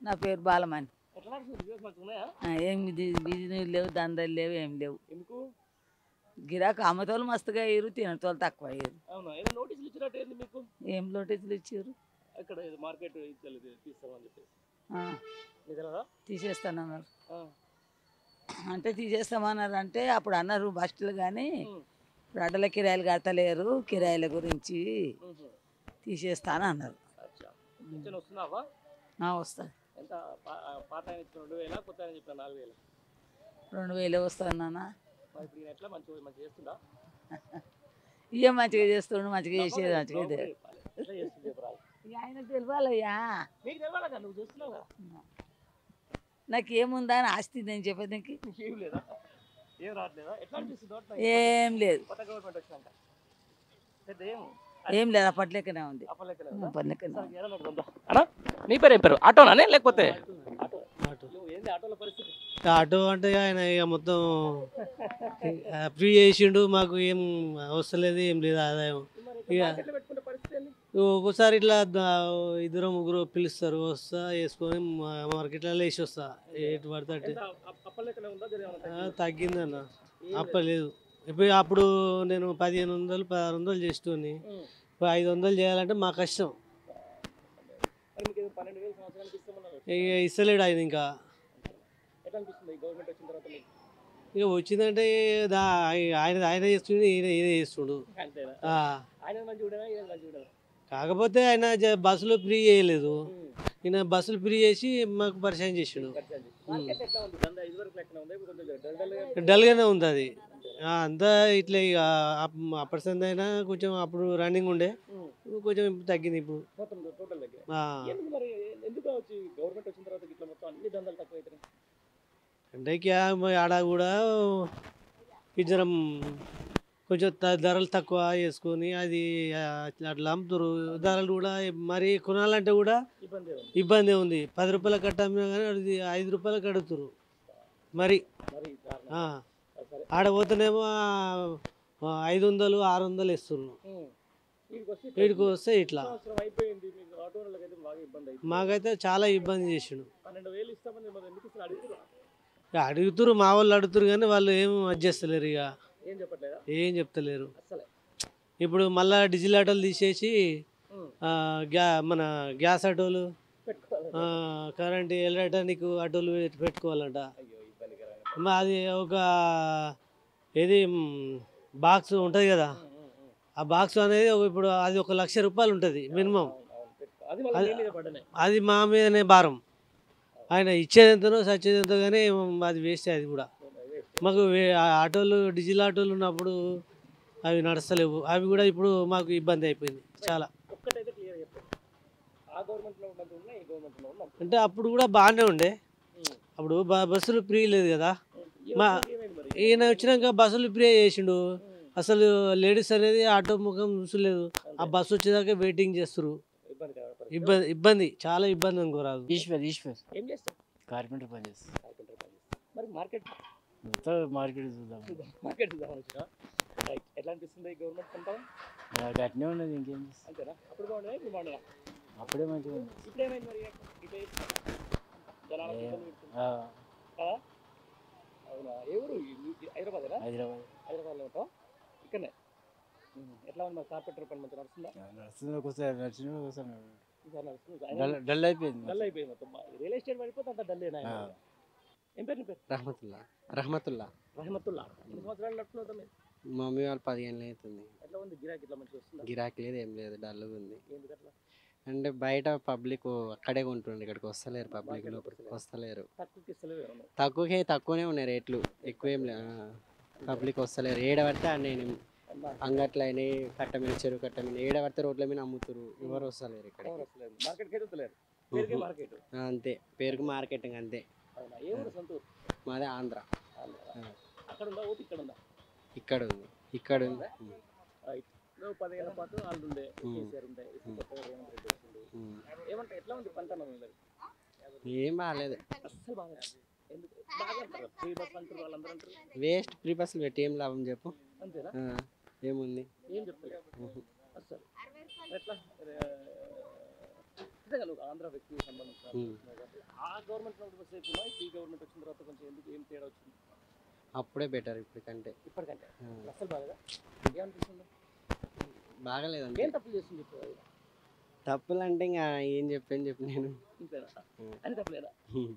నా పేరు బాలమణి. ఎట్లా నడుస్తుంది బిజినెస్ మంచిగా ఉన్నాయా? ఏం బిజినెస్ లేవు, దందలు లేవు, ఏం లేవు. ఎందుకు? గిరాకు అమ్మతోళ్ళు మస్తుగా అయ్యారు, తినటోళ్ళు తక్కువ అయ్యారు. అవునా? ఏదో నోటీసులు ఇచ్చినట్టు ఏంది మీకు? ఏం నోటీసులు ఇచ్చారు? అక్కడ మార్కెట్ ఇచ్చలేదు తీస్తామని చెప్పేసి నిజమా? తీసేస్తానన్నారు. అంటే తీసేస్తామన్నారు అంటే అప్పుడు అన్నారు బస్సులు, కానీ ఇప్పుడు అడ్డల కిరాయిలు కడతలేరు, కిరాయిల గురించి తీసేస్తాను అన్నారు. పింఛన్ వస్తున్నావా? వస్తుంది. ఎంత పాత ఆయన ఇచ్చిన 2000 కొత్త ఆయన చెప్పిన 4000? 2000 వస్తుంది నాన్న. ఇప్పుడు ఈయన ఎట్లా మంచిగా చేస్తుందా? ఇక మంచిగా చేస్తుండు, మంచిగా చేసేది మంచిగా ఎట్లా చేస్తుంది చెప్పరా? ఆయన తెలియాలయ్యా. నీకు తెలియాలి కదా, నువ్వు చూస్తున్నావు కదా. నాకు ఏముందా అని ఆస్తి నేను చెప్పేదానికి ఏం లేదా? ఏం రావట్లేదా? ఎట్లా అనిపిస్తుంది? ఏం లేదు. కొత్త గవర్నమెంట్ వచ్చినాక పెద్ద ఏం లేదు, అప్పట్లెక్కనే ఉంది. నీ పేరు ఏం పేరు? ఆటోనా లేకపోతే ఏంది ఆటోల పరిస్థితి? ఆటో అంటే ఆయన ఇక మొత్తం ఫ్రీ చేసిండు, మాకు ఏం వస్తలేదు, ఏం లేదు ఆదాయం. ఇక ఒక్కోసారి ఇట్లా ఇద్దరు ముగ్గురు పిలుస్తారు, వస్తా వేసుకొని మార్కెట్లలో వేసి వస్తా. ఎటు పడితే తగ్గిందన్న, అప్పలేదు. ఇప్పుడు అప్పుడు నేను 1500 1600 చేస్తుంది, 500 చేయాలంటే మా కష్టం. ఇక ఇస్తలేడు ఆయన. ఇంకా ఇక వచ్చిందంటే ఆయన చేస్తుండు, ఈయన చేస్తుండు. కాకపోతే ఆయన బస్సులు ఫ్రీ చేయలేదు, ఈయన బస్సులు ఫ్రీ చేసి మాకు పరిచయం చేసిండు. డల్గానే ఉంది అది అంతా. ఇట్లా ఇక అప్పటిసంది అయినా కొంచెం అప్పుడు రన్నింగ్ ఉండే, కొంచెం తగ్గింది ఇప్పుడు. అంటే ఆడ కూడా కొంచెం కొంచెం ధరలు తక్కువ వేసుకొని అది అట్లా అమ్ముతారు. ధరలు కూడా మరి కొనాలంటే కూడా ఇబ్బంది ఉంది. 10 రూపాయల కట్ట అమ్మినా కానీ అది 5 రూపాయలకు అడుగుతారు. మరి ఆడ పోతేనేమో 500 600 ఇస్తున్నారు. వీడికి వస్తే ఇట్లా మాకైతే చాలా ఇబ్బంది చేసిండు. అడుగుతారు, మా వాళ్ళు అడుగుతారు, కానీ వాళ్ళు ఏం చేస్తలేరు. ఇక ఏం చెప్తలేరు. ఇప్పుడు మళ్ళా డీజిల్ ఆటోలు తీసేసి మన గ్యాస్ ఆటోలు, కరెంట్ ఎలక్ట్రానిక్ ఆటోలు పెట్టుకోవాలంట. అది ఒక ఏది బాక్స్ ఉంటుంది కదా, ఆ బాక్స్ అనేది ఇప్పుడు అది 1,00,000 రూపాయలు ఉంటుంది మినిమం. అది మా మీదనే భారం. ఆయన ఇచ్చేది ఎంతనో సచ్చేది ఎంతో, కానీ అది వేస్ట్. అది కూడా మాకు ఆటోలు డీజిల్ ఆటోలు ఉన్నప్పుడు అవి నడుస్తలేవు. అవి కూడా ఇప్పుడు మాకు ఇబ్బంది అయిపోయింది చాలా. అంటే అప్పుడు కూడా బాగానే ఉండే, అప్పుడు బస్సులు ఫ్రీ లేదు కదా. ఈయన వచ్చినాక బస్సులు ఫ్రీ చేసిండు. అసలు లేడీస్ అనేది ఆటో ముఖం చూసలేదు. ఆ బస్సు వచ్చేదాకా వెయిటింగ్ చేస్తారు. ఇబ్బంది చాలా ఇబ్బంది అనుకోరాదు. ఈశ్వర్ ఏం చేస్తాం? కార్పెంటర్ పని చేస్తాం. మరి మార్కెట్ చూద్దాం. ఎట్లా అనిపిస్తుంది గవర్నమెంట్ కొంటాం? గట్టినే ఉన్నది, ఇంకేం చేస్తాం. అంతేనా? అప్పుడు బాగుండదా ఇప్పుడు బాగుండదా? అప్పుడే మంచిగా ఉంది. ఇప్పుడు ఏమైంది మరి? అవునా? ఏ ఊరు? హైదరాబాదేనా? హైదరాబాద్లో ఉంటాం. ఇక్కడనే. ఎట్లా ఉంది మరి కార్పెంటర్ పని? మంచిగా నడుస్తుందా? డల్ అయిపోయింది. డల్ అయిపోయింది మొత్తం. రియల్ ఎస్టేట్ పడిపోతే అంత డల్లేనా? ఏం పేరు నీ పేరు? రహమతుల్లా. ఎన్ని సంవత్సరాలు నడుస్తున్నావు మీరు? మా మమ్మీ వాళ్ళు 15 ఏళ్ళు అవుతుంది. ఎట్లా ఉంది గిరాకీ? ఇట్లా మంచిగా వస్తుందా? గిరాకీ లేదు, ఏం లేదు, డల్గా ఉంది. ఎందుకు అట్లా? అంటే బయట పబ్లిక్ అక్కడే కొంటుండే, ఇక్కడికి వస్తలేరు. పబ్లిక్ వస్తలేరు. తక్కువనే ఉన్నాయి రేట్లు, ఎక్కువ ఏం లేదు. పబ్లిక్ వస్తలేరు. ఏడబడితే నేను అంగట్లో అయినాయి, కట్ట మీద, చెరువు కట్ట మీద ఏడబడితే రోడ్ల మీద అమ్ముతారు. ఎవరు వస్తలేరు ఇక్కడ. అంతే, పేరుకు మార్కెటింగ్ అంతే. మాదే ఆంధ్ర. ఇక్కడ ఉంది. 10 ఏళ్ల పాటు వాళ్ళు ఉండే కేసీఆర్ ఉండే, ఏమంటే ఎట్లా ఉంది పంట? ఏం బాగాలేదు, అస్సలు బాగా. ఎందుకు బాగా అంటారు? ఫ్రీ బస్ అంటారు, వాళ్ళందరూ అంటారు. వేస్ట్. ఫ్రీ బస్సులు పెట్టి ఏం లాభం చెప్పు? అంతేనా? ఏముంది? ఏం చెప్తారు అసలు? ఎట్లా నిజంగా నువ్వు ఆంధ్ర వ్యక్తికి సంబంధించిన ఉమ్. ఆ గవర్నమెంట్ వస్తే ఈ గవర్నమెంట్ వచ్చిన తర్వాత కొంచెం ఎందుకు ఏం తేడా వచ్చింది అప్పుడే బెటర్ ఇప్పటికంటే. ఇప్పటికంటే ఆ, అసలు బాగా ఏమనిపిస్తుంది బాగలేదండి. ఏం తప్పులు చేస్తుంది చెప్పు అది. తప్పులు అంటే ఇంకా ఏం చెప్పాను చెప్పు నేను. ఇంతేనా ఉమ్. అని తప్పులేదా ఉమ్.